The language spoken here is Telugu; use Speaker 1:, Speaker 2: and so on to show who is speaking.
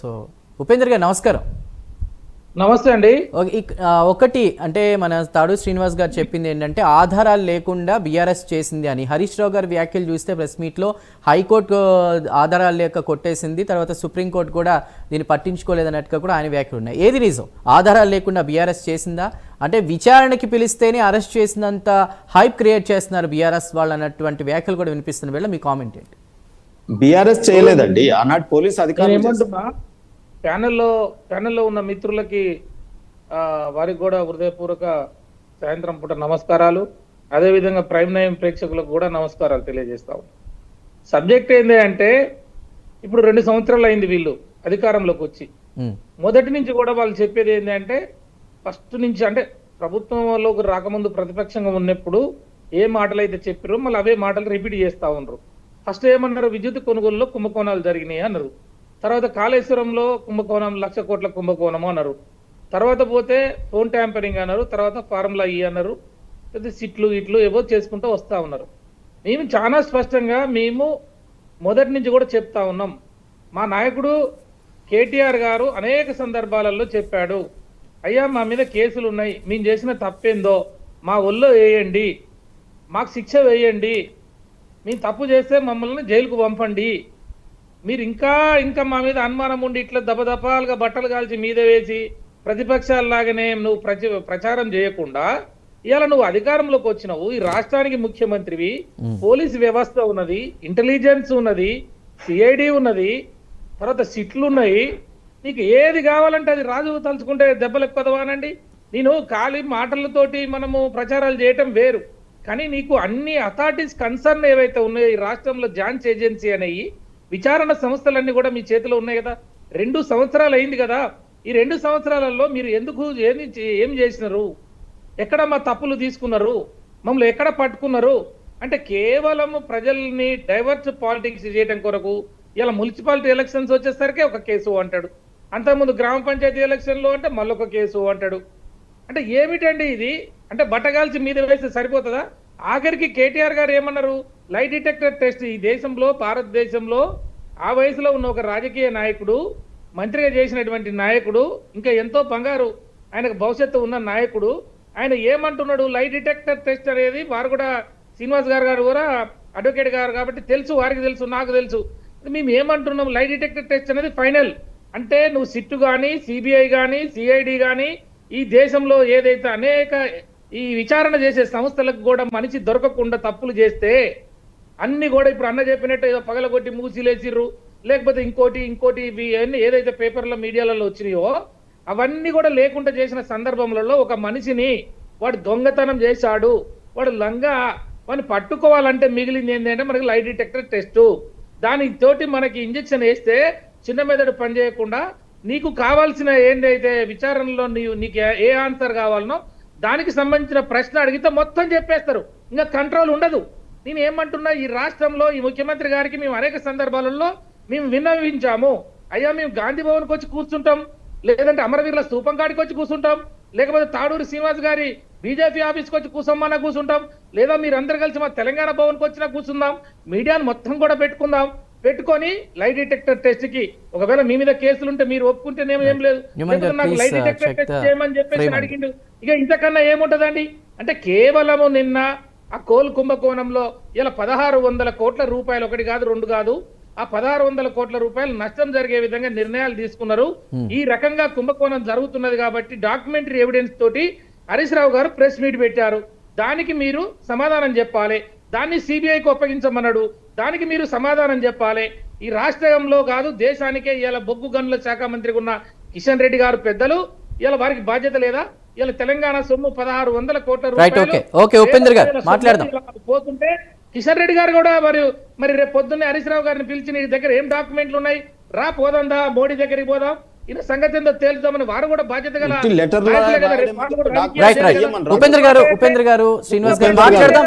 Speaker 1: సో ఉపేందర్ గారు నమస్కారం.
Speaker 2: నమస్తే అండి.
Speaker 1: ఒకటి అంటే మన తాడు శ్రీనివాస్ గారు చెప్పింది ఏంటంటే ఆధారాలు లేకుండా బీఆర్ఎస్ చేసింది అని. హరీష్ రావు గారి వ్యాఖ్యలు చూస్తే ప్రెస్ మీట్లో హైకోర్టు ఆధారాలు లేక కొట్టేసింది, తర్వాత సుప్రీంకోర్టు కూడా దీన్ని పట్టించుకోలేదన్నట్టుగా కూడా ఆయన వ్యాఖ్యలు ఉన్నాయి. ఏది నిజం? ఆధారాలు లేకుండా బీఆర్ఎస్ చేసిందా? అంటే విచారణకి పిలిస్తేనే అరెస్ట్ చేసినంత హైప్ క్రియేట్ చేస్తున్నారు బీఆర్ఎస్ వాళ్ళు అన్నటువంటి వ్యాఖ్యలు కూడా వినిపిస్తున్న వేళ మీ కామెంట్ ఏంటి?
Speaker 3: బీఆర్ఎస్ చేయలేదండి, ఆనాటి పోలీస్ అధికారులు.
Speaker 2: ప్యానెల్లో ఉన్న మిత్రులకి వారికి కూడా హృదయపూర్వక సాయంత్రం పూట నమస్కారాలు. అదేవిధంగా ప్రైమ్ నైమ్ ప్రేక్షకులకు కూడా నమస్కారాలు తెలియజేస్తాం. సబ్జెక్ట్ ఏంటి అంటే, ఇప్పుడు 2 సంవత్సరాలు అయింది వీళ్ళు అధికారంలోకి వచ్చి. మొదటి నుంచి కూడా వాళ్ళు చెప్పేది ఏంటి అంటే, ఫస్ట్ నుంచి అంటే ప్రభుత్వంలోకి రాకముందు ప్రతిపక్షంగా ఉన్నప్పుడు ఏ మాటలు అయితే చెప్పారో మళ్ళీ అవే మాటలు రిపీట్ చేస్తూ ఉన్నారు. ఫస్ట్ ఏమన్నారు? విద్యుత్ కొనుగోలులో కుంభకోణాలు జరిగినాయి అన్నారు. తర్వాత కాళేశ్వరంలో కుంభకోణం, 1,00,000 కోట్ల కుంభకోణము అన్నారు. తర్వాత పోతే ఫోన్ ట్యాంపరింగ్ అన్నారు. తర్వాత ఫార్ములా ఈ అన్నారు. సిట్లు ఇట్లు ఏవో చేసుకుంటూ వస్తూ ఉన్నారు. మేము చాలా స్పష్టంగా మొదటి నుంచి కూడా చెప్తా ఉన్నాం. మా నాయకుడు కేటీఆర్ గారు అనేక సందర్భాలలో చెప్పాడు, అయ్యా మా మీద కేసులు ఉన్నాయి, మేము చేసిన తప్పేందో మా ఒళ్ళో వేయండి, మాకు శిక్ష వేయండి, మేము తప్పు చేస్తే మమ్మల్ని జైలుకు పంపండి, మీరు ఇంకా మా మీద అనుమానం ఉండి ఇట్లా దపదపాలుగా బట్టలు కాల్చి మీద వేసి ప్రతిపక్షాలలాగానే నువ్వు ప్రచారం చేయకుండా ఇవాళ నువ్వు అధికారంలోకి వచ్చినావు. ఈ రాష్ట్రానికి ముఖ్యమంత్రివి, పోలీసు వ్యవస్థ ఉన్నది, ఇంటెలిజెన్స్ ఉన్నది, సిఐడి ఉన్నది, తర్వాత సిట్లు ఉన్నాయి. నీకు ఏది కావాలంటే అది రాజు తలుచుకుంటే దెబ్బలు ఎక్కువదవానండి. నేను ఖాళీ మాటలతోటి మనము ప్రచారాలు చేయటం వేరు, కానీ నీకు అన్ని అథారిటీస్ కన్సర్న్ ఏవైతే ఉన్నాయో ఈ రాష్ట్రంలో జాయింట్ ఏజెన్సీ అనేవి విచారణ సంస్థలన్నీ కూడా మీ చేతిలో ఉన్నాయి కదా. 2 సంవత్సరాలు అయింది కదా. ఈ 2 సంవత్సరాలలో మీరు ఎందుకు ఏం చేసినారు? ఎక్కడ మా తప్పులు తీసుకున్నారు? మమ్మల్ని ఎక్కడ పట్టుకున్నారు? అంటే కేవలం ప్రజల్ని డైవర్ట్ పాలిటిక్స్ చేయడం కొరకు ఇలా మున్సిపాలిటీ ఎలక్షన్స్ వచ్చేసరికి ఒక కేసు అంటాడు, అంతకుముందు గ్రామ పంచాయతీ ఎలక్షన్లో అంటే మళ్ళొక కేసు అంటాడు. అంటే ఏమిటండి ఇది? అంటే బట్టగాల్చి మీద వేస్తే సరిపోతుందా? ఆఖరికి కేటీఆర్ గారు ఏమన్నారు? లై డిటెక్టర్ టెస్ట్ ఈ దేశంలో, భారతదేశంలో ఆ వయసులో ఉన్న ఒక రాజకీయ నాయకుడు, మంత్రిగా చేసినటువంటి నాయకుడు, ఇంకా ఎంతో బంగారు ఆయనకు భవిష్యత్తు ఉన్న నాయకుడు, ఆయన ఏమంటున్నాడు? లై డిటెక్టర్ టెస్ట్ అనేది వారు కూడా శ్రీనివాస్ గారు కూడా అడ్వకేట్ గారు కాబట్టి తెలుసు, వారికి తెలుసు, నాకు తెలుసు. మేము ఏమంటున్నాం? లై డిటెక్టర్ టెస్ట్ అనేది ఫైనల్. అంటే నువ్వు సిట్టు కానీ, సిబిఐ కానీ, సిఐడి కానీ ఈ దేశంలో ఏదైతే అనేక ఈ విచారణ చేసే సంస్థలకు కూడా మనిషి దొరకకుండా తప్పులు చేస్తే అన్ని కూడా ఇప్పుడు అన్న చెప్పినట్టు ఏదో పగలగొట్టి మూసిలేసిర్రు, లేకపోతే ఇంకోటి ఇవన్నీ ఏదైతే పేపర్లో మీడియాలలో వచ్చినాయో అవన్నీ కూడా లేకుండా చేసిన సందర్భంలో ఒక మనిషిని వాడు దొంగతనం చేశాడు, వాడిని పట్టుకోవాలంటే మిగిలింది ఏంటంటే మనకి లై డిటెక్టర్ టెస్టు. దానితోటి మనకి ఇంజెక్షన్ వేస్తే చిన్న మెదడు పనిచేయకుండా నీకు కావాల్సిన ఏంటైతే విచారణలో నీకు ఏ ఆన్సర్ కావాలనో దానికి సంబంధించిన ప్రశ్న అడిగితే మొత్తం చెప్పేస్తారు, ఇంకా కంట్రోల్ ఉండదు. నేను ఏమంటున్నా, ఈ రాష్ట్రంలో ఈ ముఖ్యమంత్రి గారికి మేము అనేక సందర్భాలలో మేము విన్నవించాము, అయ్యా మేము గాంధీ భవన్కి వచ్చి కూర్చుంటాం, లేదంటే అమరవీరుల స్థూపం కాడికి వచ్చి కూర్చుంటాం, లేకపోతే తాడూరు శ్రీనివాస్ గారి బీజేపీ ఆఫీస్కి వచ్చి కూర్చోమన్నా కూర్చుంటాం, లేదా మీరందరూ కలిసి మా తెలంగాణ భవన్కి వచ్చినా కూర్చుందాం, మీడియాను మొత్తం కూడా పెట్టుకొని లై డిటెక్టర్ టెస్ట్ కి ఒకవేళ మీ మీద కేసులుంటే మీరు ఒప్పుకుంటేనేమో ఏం లేదు, నాకు లై డిటెక్టర్ టెస్ట్ చేయమని చెప్పేసి అడిగిండు. ఇక ఇంతకన్నా ఏముంటదండి? అంటే కేవలము నిన్న ఆ కోల్ కుంభకోణంలో ఇలా 1,600 కోట్ల రూపాయలు, ఒకటి కాదు రెండు కాదు, ఆ 1,600 కోట్ల రూపాయలు నష్టం జరిగే విధంగా నిర్ణయాలు తీసుకున్నారు. ఈ రకంగా కుంభకోణం జరుగుతున్నది కాబట్టి డాక్యుమెంటరీ ఎవిడెన్స్ తోటి హరీష్ రావు గారు ప్రెస్ మీట్ పెట్టారు. దానికి మీరు సమాధానం చెప్పాలి. దాన్ని సిబిఐకి అప్పగించమన్నాడు, దానికి మీరు సమాధానం చెప్పాలి. ఈ రాష్ట్రంలో కాదు దేశానికే ఇలా బొగ్గు గనుల శాఖ మంత్రిగా ఉన్న కిషన్ రెడ్డి గారు పెద్దలు, ఇలా వారికి బాధ్యత లేదా? ఇలా తెలంగాణ సొమ్ము 1,600 కోట్ల రూపాయలు పోతుంటే కిషన్ రెడ్డి గారు కూడా మరి రేపు పొద్దున్నే హరీష్ రావు గారిని పిలిచి నీ దగ్గర ఏం డాక్యుమెంట్లు ఉన్నాయి, రా పోదాందా మోడీ దగ్గరికి పోదాం, ఈయన సంగతి ఏందో తేల్చుదామని వారు కూడా బాధ్యత గల
Speaker 1: ఉపేంద్ర గారు శ్రీనివాస్ గారు మాట్లాడదాం.